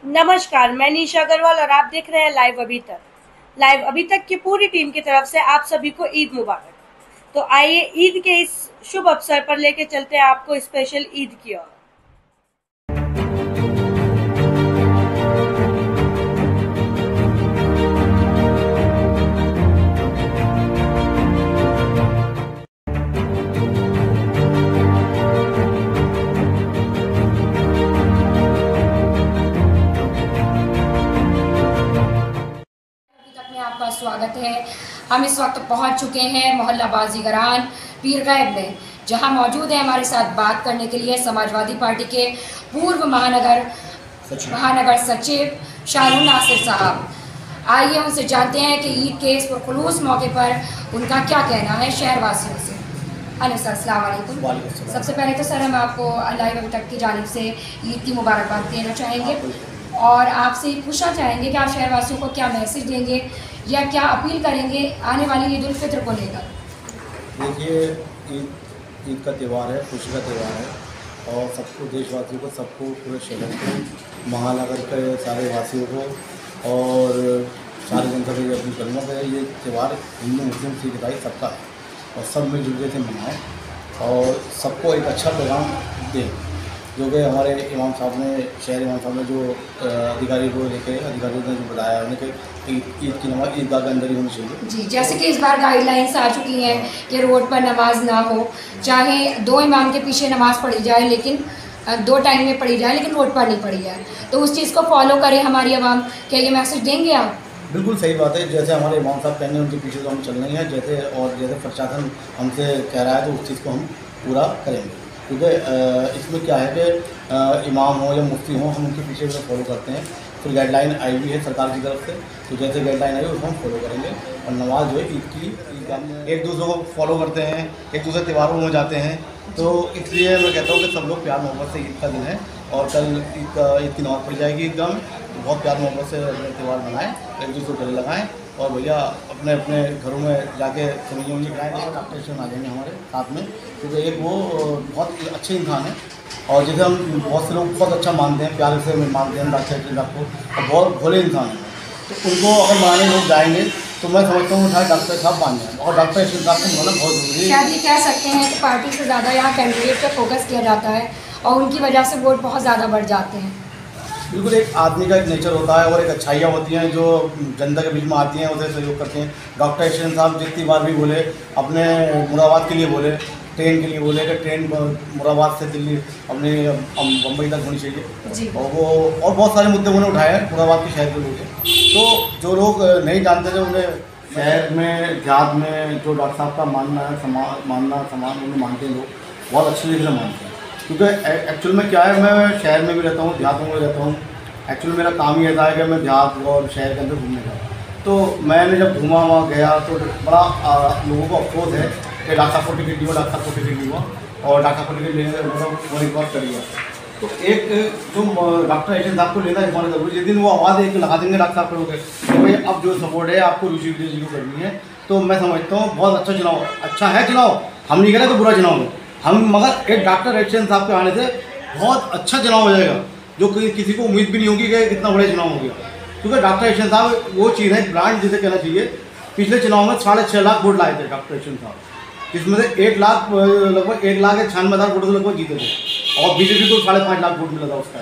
नमस्कार, मैं निशा अग्रवाल और आप देख रहे हैं लाइव अभी तक। लाइव अभी तक की पूरी टीम की तरफ से आप सभी को ईद मुबारक। तो आइए ईद के इस शुभ अवसर पर लेके चलते हैं आपको स्पेशल ईद की ओर। तक में आपका स्वागत है। हम इस वक्त पहुंच चुके हैं मोहल्ला बाजीगरान पीरगैब में, जहां मौजूद है हमारे साथ बात करने के लिए समाजवादी पार्टी के पूर्व महानगर सचिव शाहरुख नासिर साहब। आइए उनसे जानते हैं कि ईद के इस खुलूस मौके पर उनका क्या कहना है शहरवासियों से। सर, अस्सलाम वालेकुम। सबसे पहले तो सर हम आपको लाइव अभी तक की जानिब से ईद की मुबारकबाद देना चाहेंगे और आपसे पूछना चाहेंगे कि आप शहरवासियों को क्या मैसेज देंगे या क्या अपील करेंगे आने वाली ईद उल फित्र को लेकर। देखिए, ईद का त्यौहार है, खुशी का त्यौहार है और सबको, देशवासियों को, सबको, पूरे शहर को, महानगर के सारे वासियों को और सारी जनता को ये अपील करूँगा कि ये त्यौहार हिंदू मुस्लिम सिख ईसाई सबका है और सब मिलजुल के से मनाएं और सबको एक अच्छा पैगाम दें, जो कि हमारे इमाम साहब ने, शहर इमाम साहब ने जो अधिकारियों ने जो बताया उन्हें कि ईद की नमाज ईदगाह के अंदर ही होनी चाहिए। जी, जैसे कि इस बार गाइडलाइंस आ चुकी हैं कि रोड पर नमाज ना हो, चाहे दो इमाम के पीछे नमाज पढ़ी जाए लेकिन दो टाइम में पढ़ी जाए लेकिन रोड पर नहीं पढ़ी जाए, तो उस चीज़ को फॉलो करें हमारी आवाम। क्या ये मैसेज देंगे आप? बिल्कुल सही बात है। जैसे हमारे इमाम साहब कहने उनके पीछे तो हम चल रहे हैं, जैसे प्रशासन हमसे कह रहा है तो उस चीज़ को हम पूरा करेंगे, क्योंकि इसमें क्या है कि इमाम हो या मुफ्ती हो, हम उनके पीछे भी फॉलो करते हैं। फिर गाइडलाइन आई हुई है सरकार की तरफ से, तो जैसे गाइडलाइन आई उसको हम फॉलो करेंगे और नमाज जो है ईद की एक दूसरे को फॉलो करते हैं, एक दूसरे त्योहारों में जाते हैं। तो इसलिए मैं कहता हूँ कि सब लोग प्यार मोहब्बत से ईद का दिन है और कल ईद की नमाज़ पढ़ जाएगी ईदगाह में, तो बहुत प्यार मोहब्बत से अपने त्यौहार मनाएँ, एक दूसरे को गले लगाएँ और भैया अपने अपने घरों में जाके समझिए उन्हें खाएँ। डॉक्टर आ जाएंगे हमारे साथ में, क्योंकि एक वो बहुत अच्छे इंसान है और जैसे हम बहुत से लोग बहुत अच्छा मानते हैं, प्यार से मानते हैं डॉक्टर को, और बहुत भोले इंसान हैं, तो उनको अगर माने लोग जाएंगे तो मैं समझता हूँ शायद डॉक्टर साहब मान जाए और डॉक्टर साहब को मानना बहुत ज़रूरी है। शायद ये कह सकते हैं कि पार्टी से ज़्यादा यहाँ कैंडिडेट पर फोकस किया जाता है और उनकी वजह से वोट बहुत ज़्यादा बढ़ जाते हैं। बिल्कुल, एक आदमी का एक नेचर होता है और एक अच्छाइयाँ होती हैं जो जनता के बीच में आती हैं, उसे सहयोग करते हैं। डॉक्टर एशियन साहब जितनी बार भी बोले, अपने मुरादाबाद के लिए बोले, ट्रेन के लिए बोले कि ट्रेन मुरादाबाद से दिल्ली अपने बम्बई तक होनी चाहिए, और वो और बहुत सारे मुद्दे उन्होंने उठाए हैं मुरादाबाद के शहर के लोग। तो जो लोग नहीं जानते थे उन्हें शहर में, देहात में जो डॉक्टर साहब का मानना है, समान उन्हें मानते हैं लोग, बहुत अच्छी तरीके से मानते हैं। क्योंकि एक्चुअल में क्या है, मैं शहर में भी रहता हूँ, देहात में भी रहता हूँ। एक्चुअल मेरा काम ही ऐसा है कि मैं देहात और शहर के अंदर घूमने जाऊँ। तो मैंने जब घूमा वहाँ गया तो बड़ा लोगों को अफसोस है कि डॉक्टर साहब को टिकट नहीं हुआ, डॉक्टर साहब को टिकट नहीं हुआ और डॉक्टर साहब को टिकट लेने वो रिकॉर्ड कर लिया। तो एक जो डॉक्टर एशियन साहब को लेना इतना जरूरी, जिस दिन वो आवाज़ एक लगा देंगे डॉक्टर साहब को कि भाई अब जो सपोर्ट है आपको ऋषि विजय जी को करनी है, तो मैं समझता हूँ बहुत अच्छा चुनाव, अच्छा है चुनाव। हम नहीं कह रहे तो बुरा चुनाव है हम, मगर एक डॉक्टर एशियन साहब के आने से बहुत अच्छा चुनाव हो जाएगा, जो किसी को उम्मीद भी नहीं होगी कि इतना बड़ा चुनाव हो गया। क्योंकि डॉक्टर एशियन साहब वो चीज़ है, ब्रांड जिसे कहना चाहिए। पिछले चुनाव में 6.5 लाख वोट लाए थे डॉक्टर एशियन साहब, जिसमें से लगभग 1,96,000 वोट लगभग जीते थे और बीजेपी को 5.5 लाख वोट मिला था उसका।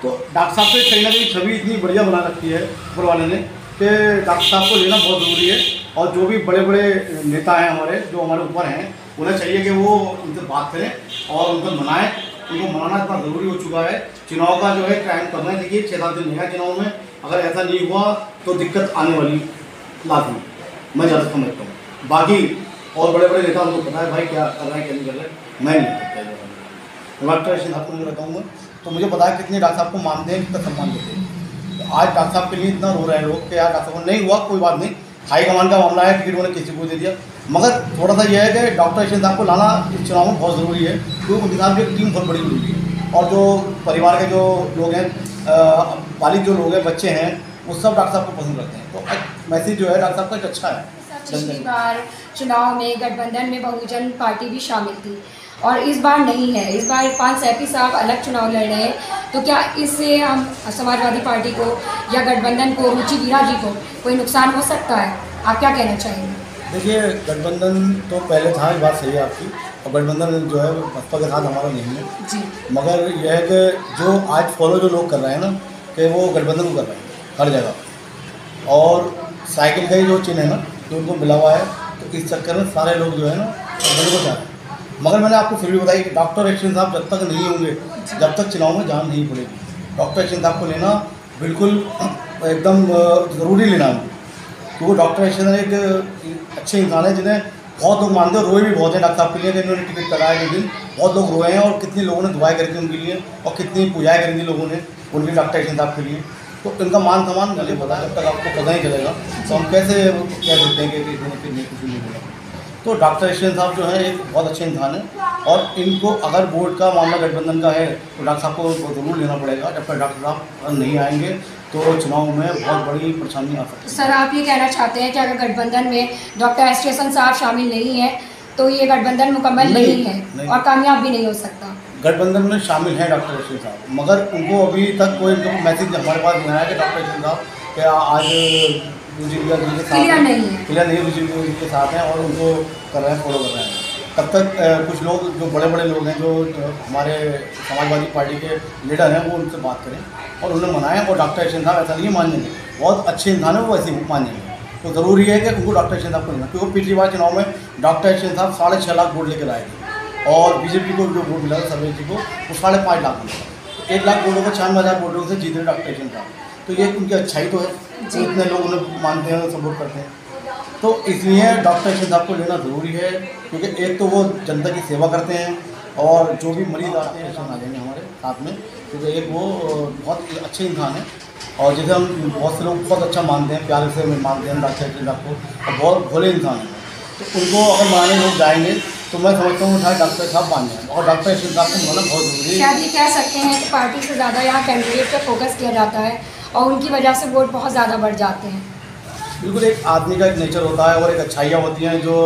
तो डॉक्टर साहब से कहीं ना कहीं छवि इतनी बढ़िया बना रखी है ऊपर वाले ने कि डॉक्टर साहब को लेना बहुत ज़रूरी है। और जो भी बड़े बड़े नेता हैं हमारे, जो हमारे ऊपर हैं, उन्हें चाहिए कि वो उनसे बात करें और उनको मनाएं। उनको मनाना इतना ज़रूरी हो चुका है। चुनाव का जो है टाइम करना है, देखिए 6-7 दिन है चुनाव में, अगर ऐसा नहीं हुआ तो दिक्कत आने वाली लाजमी, मैं ज़्यादा समझता हूँ। बाकी और बड़े बड़े नेता उनको पता है भाई क्या कर रहे हैं क्या नहीं कर रहे, मैं नहीं करता। डॉक्टर एशियन साहब को मैं बताऊँगा तो मुझे पता है कितने डॉक्टर साहब को मानते हैं, कितना सम्मान देते हैं। तो आज डॉक्टर साहब के लिए इतना रो रहे हैं लोग कि यार डॉक्टर साहब नहीं हुआ, कोई बात नहीं, हाईकमान का मामला है, टिकट उन्होंने किसी को दे दिया। मगर थोड़ा सा यह है कि डॉक्टर एशियन साहब को लाना इस चुनाव में बहुत ज़रूरी है, क्योंकि उनके साथ भी टीम बहुत बड़ी ज़रूरी है। और जो परिवार के जो लोग हैं, वालिद जो लोग हैं, बच्चे हैं, वो सब डॉक्टर साहब को पसंद करते हैं। तो मैसेज जो है डॉक्टर साहब का अच्छा है। पिछली बार चुनाव में गठबंधन में बहुजन पार्टी भी शामिल थी, और इस बार नहीं है। इस बार इरफान सैफी साहब अलग चुनाव लड़ रहे हैं, तो क्या इससे हम समाजवादी पार्टी को या गठबंधन को, रुचि वीरा जी को कोई नुकसान हो सकता है? आप क्या कहना चाहेंगे? देखिए, गठबंधन तो पहले था, ये बात सही है आपकी, और गठबंधन जो है बसपा के साथ हमारा नहीं है जी। मगर यह है कि जो आज फॉलो जो लोग कर रहे हैं ना, कि वो गठबंधन को कर रहे हैं हर जगह, और साइकिल का ही जो चिन्ह है ना जो उनको मिला हुआ है, तो इस चक्कर में सारे लोग जो है ना गठबंधन को चाह रहे हैं। मगर मैंने आपको फिर भी बताया कि डॉक्टर एक्शन साहब जब तक नहीं होंगे, जब तक चुनाव में जान नहीं पड़ेगी, डॉक्टर एक्शन साहब को लेना बिल्कुल एकदम ज़रूरी लेना है, क्योंकि डॉक्टर एक्शन एक अच्छे इंसान है जिन्हें बहुत लोग मानते हैं, रोए भी बहुत हैं डॉक्टर साहब के लिए कि इन्होंने टिकट कराया लेकिन बहुत लोग रोए हैं, और कितने लोगों ने दुआएं करी थी उनके लिए, और कितनी पूजाएं करी थी लोगों ने उनके डॉक्टर एक्शन साहब के लिए। तो इनका मान सम्मान मुझे पता है, जब तक आपको पता नहीं चलेगा तो हम कैसे कह सकते हैं कि कुछ नहीं बोला। तो डॉक्टर एक्शन साहब जो है एक बहुत अच्छे इंसान है, और इनको अगर वोट का मामला गठबंधन का है तो डॉक्टर साहब को ज़रूर लेना पड़ेगा। जब तक डॉक्टर साहब नहीं आएंगे तो चुनाव में बहुत बड़ी परेशानी आ सकती है। सर, आप ये कहना चाहते हैं कि अगर गठबंधन में डॉक्टर एस टेशन साहब शामिल नहीं है तो ये गठबंधन मुकम्मल नहीं है और कामयाब भी नहीं हो सकता? गठबंधन में शामिल हैं डॉक्टर एक्शन साहब, मगर उनको अभी तक कोई मैसेज हमारे पास नहीं आया कि डॉक्टर एक्शन साहब क्या आज रुचिविरा जी के साथ क्लियर नहीं रुचिविरा जी के साथ हैं और उनको कर रहे हैं, फॉलो कर रहे हैं। तब तक कुछ लोग जो बड़े बड़े लोग हैं, जो हमारे समाजवादी पार्टी के लीडर हैं, वो उनसे बात करें, और उन्होंने मनाया, और डॉक्टर एक्शन साहब ऐसा नहीं मानेंगे, बहुत अच्छे इंसान है वो, ऐसे मानेंगे। तो ज़रूरी है कि उनको डॉक्टर एक्शन साहब को लेना, क्योंकि पिछली बार चुनाव में डॉक्टर एक्शन साहब 6.5 लाख वोट लेकर आए थे, और बीजेपी को जो वोट मिला था सर्वेश जी को वो 5.5 लाख मिला, 1 लाख वोटों को 96,000 वोटों से जीते डॉक्टर एक्शन साहब। तो ये उनकी अच्छाई तो है, तो इतने लोग उन्हें मानते हैं, सपोर्ट करते हैं, तो इसलिए डॉक्टर एक्शन साहब को लेना ज़रूरी है, क्योंकि एक तो वो जनता की सेवा करते हैं, और जो भी मरीज़ आते हैं एक्शन आ जाएंगे हमारे साथ में, क्योंकि एक वो बहुत अच्छे इंसान है, और जैसे हम बहुत से लोग बहुत अच्छा मानते हैं, प्यार से मानते हैं डॉक्टर एक्शन साहब को, और बहुत भोले इंसान हैं, तो उनको अगर माने लोग जाएंगे तो मैं समझता हूँ शायद डॉक्टर साहब मान जाएंगे, और डॉक्टर एक्शन साहब को मानना बहुत ज़रूरी है। शायद ये कह सकते हैं कि पार्टी से ज़्यादा यहाँ कैंडिडेट पर फोकस किया जाता है और उनकी वजह से वोट बहुत ज़्यादा बढ़ जाते हैं। बिल्कुल, एक आदमी का एक नेचर होता है, और एक अच्छाइयाँ होती हैं जो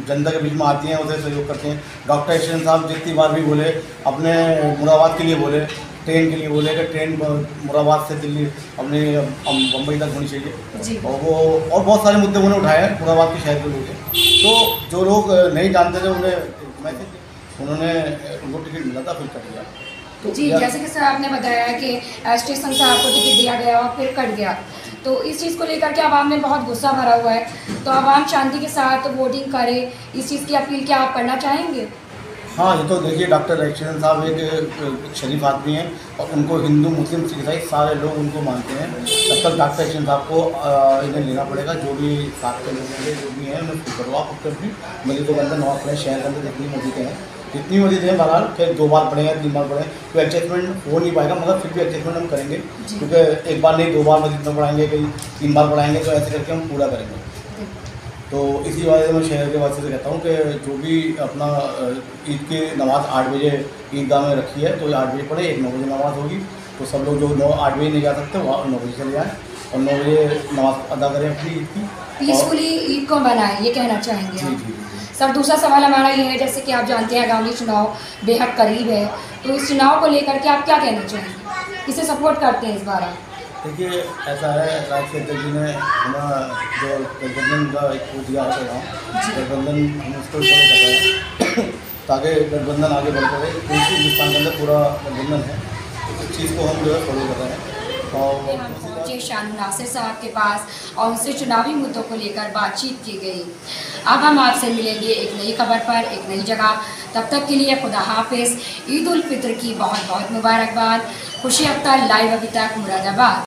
जनता के बीच में आती हैं, उसे सहयोग करते हैं। डॉक्टर एक्शन साहब जितनी बार भी बोले, अपने मुरादाबाद के लिए बोले, ट्रेन के लिए बोले कि ट्रेन मुरादाबाद से दिल्ली अपने बम्बई तक होनी चाहिए, और वो और बहुत सारे मुद्दे उन्होंने उठाए हैं मुरादाबाद के शहर के लोग। तो जो लोग नहीं जानते थे उन्होंने उनको टिकट मिला था, फिर कट गया। तो जी, जैसे कि सर आपने बताया कि एस टेशन साहब को टिकट दिया गया और फिर कट गया, तो इस चीज़ को लेकर के आवाम में बहुत गुस्सा भरा हुआ है, तो आवाम शांति के साथ वोटिंग करे, इस चीज़ की अपील क्या आप करना चाहेंगे? हाँ, ये तो देखिए, डॉक्टर एक्शन साहब एक शरीफ आदमी हैं, और उनको हिंदू मुस्लिम सिख ईसाई सारे लोग उनको मानते हैं। तब तक डॉक्टर एक्शन साहब को इन्हें लेना पड़ेगा, जो भी साथ के लोग हैं, जो भी हैं, उन्हें करवा अपनी मस्जिद के अंदर नमाज पढ़ें, शहर के अंदर जितनी मस्जिदें हैं, जितनी मस्जिदें हैं, बहरहाल फिर 2 बार पढ़ें या 3 बार पढ़ें, तो एडजस्टमेंट हो नहीं पाएगा, मगर फिर भी एडजस्टमेंट हम करेंगे, क्योंकि एक बार नहीं 2 बार मस्जिद में पढ़ाएंगे, कहीं 3 बार पढ़ाएंगे, तो ऐसे करके हम पूरा करेंगे। तो इसी वजह से मैं शहर के वासी से कहता हूँ कि जो भी अपना ईद की नमाज़ 8 बजे ईदगाह में रखी है, तो 8 बजे पढ़े, 9 बजे नमाज़ होगी, तो सब लोग जो 8 बजे नहीं जा सकते वो 9 बजे चले जाएँ, और 9 बजे नमाज़ अदा करें अपनी ईद की, पीसफुली ईद को मनाएं, ये कहना चाहेंगे आप? जी। सर, दूसरा सवाल हमारा ये है, जैसे कि आप जानते हैं आगामी चुनाव बेहद करीब है, तो इस चुनाव को लेकर के आप क्या कहना चाहेंगे, किसे सपोर्ट करते हैं इस बार आप? देखिए, ऐसा है, राष्ट्रीय अध्यक्ष जी ने हमारा जो गठबंधन का एक वो दिया है गठबंधन, हम उसको फॉलो कर रहे हैं ताकि गठबंधन आगे बढ़ पाए, क्योंकि हिंदुस्तान के अंदर पूरा गठबंधन है, तो इस चीज़ को हम जो है फॉलो कर रहे हैं। और हम पहुँचे शानू नासिर साहब के पास और उनसे चुनावी मुद्दों को लेकर बातचीत की गई। अब हम आपसे मिलेंगे एक नई खबर पर, एक नई जगह। तब तक के लिए खुदा हाफिज़। ईद उल फित्र की बहुत बहुत मुबारकबाद। खुशी अख्तर, लाइव अभी तक, मुरादाबाद।